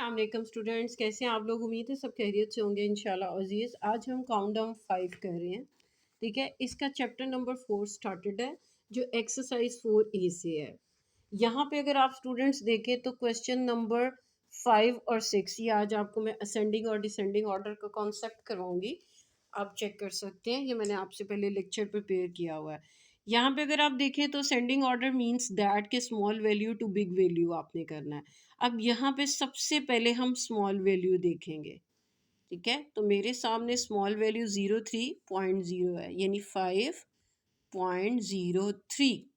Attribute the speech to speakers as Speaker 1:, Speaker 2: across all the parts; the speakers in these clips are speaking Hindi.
Speaker 1: अस्सलाम वालेकुम स्टूडेंट्स, कैसे हैं आप लोग। उम्मीद है सब खैरियत से होंगे इंशाल्लाह। अजीज़, आज हम काउंटडाउन 5 कर रहे हैं। ठीक है, इसका चैप्टर नंबर 4 स्टार्टेड है, जो एक्सरसाइज 4A से है। यहाँ पे अगर आप स्टूडेंट्स देखें तो क्वेश्चन नंबर 5 और 6, ये आज आपको मैं असेंडिंग और डिसेंडिंग ऑर्डर का कॉन्सेप्ट करवाऊंगी। आप चेक कर सकते हैं, ये मैंने आपसे पहले लेक्चर प्रिपेयर किया हुआ है। यहाँ पे अगर आप देखें तो असेंडिंग ऑर्डर मींस दैट के small value to big value आपने करना है। अब यहाँ पे सबसे पहले हम स्मॉल वैल्यू देखेंगे। ठीक है, तो मेरे सामने स्मॉल वैल्यू 03.0 है, यानी 5.03,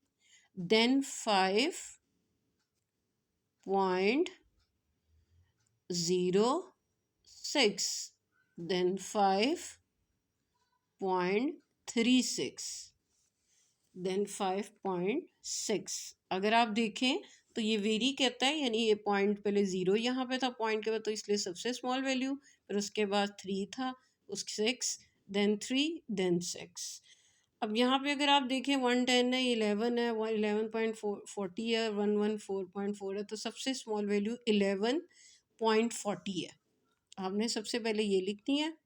Speaker 1: देन 5.06, देन 5.36, देन 5.6। अगर आप देखें तो ये वेरी करता है, यानी ये पॉइंट पहले 0 यहाँ पे था, पॉइंट के बाद तो इसलिए सबसे स्मॉल वैल्यू, फिर उसके बाद 3 था, उस 6, देन 3, देन 6। अब यहाँ पे अगर आप देखें 110 है, 11 है, 11.40 है, 114.4 है, तो सबसे स्मॉल वैल्यू 11.40 है। आपने सबसे पहले ये लिखनी है,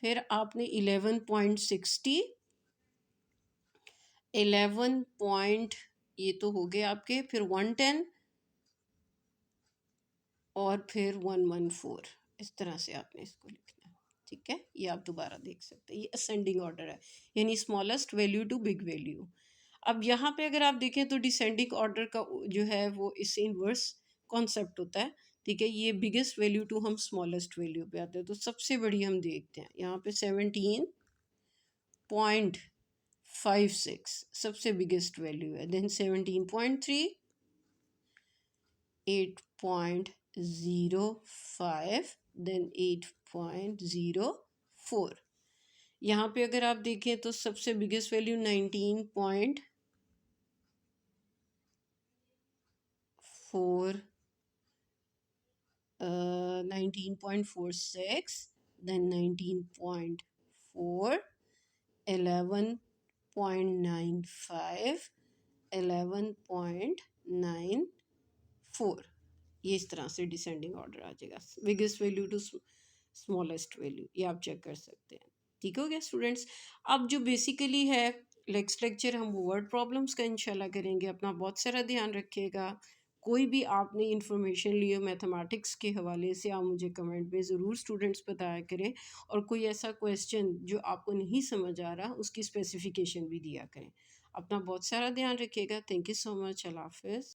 Speaker 1: फिर आपने 11.60, 11 पॉइंट, ये तो हो गए आपके, फिर 110 और फिर 114। इस तरह से आपने इसको लिखना है। ठीक है, ये आप दोबारा देख सकते हैं, ये असेंडिंग ऑर्डर है, यानी smallest value to big value. अब यहाँ पे अगर आप देखें तो डिसेंडिंग ऑर्डर का जो है वो इससे इनवर्स कॉन्सेप्ट होता है। ठीक है, ये बिगेस्ट वैल्यू टू हम स्मॉलेस्ट वैल्यू पे आते हैं, तो सबसे बड़ी हम देखते हैं यहाँ पे 17.56 सबसे बिगेस्ट वैल्यू है, देन 17.3, 8.05, देन 8.04। यहाँ पे अगर आप देखें तो सबसे बिगेस्ट वैल्यू 19.46, देन 19.4, 11.95, 11.94। ये इस तरह से डिसेंडिंग ऑर्डर आ जाएगा, biggest value to smallest value, ये आप चेक कर सकते हैं। ठीक हो गया स्टूडेंट्स। अब जो बेसिकली है नेक्स्ट लेक्चर हम वर्ड प्रॉब्लम्स का इंशाल्लाह करेंगे। अपना बहुत सारा ध्यान रखिएगा। कोई भी आपने इंफॉर्मेशन ली हो मैथमेटिक्स के हवाले से, आप मुझे कमेंट में ज़रूर स्टूडेंट्स बताया करें, और कोई ऐसा क्वेश्चन जो आपको नहीं समझ आ रहा उसकी स्पेसिफिकेशन भी दिया करें। अपना बहुत सारा ध्यान रखिएगा। Thank you so much. अल्लाह हाफिज़।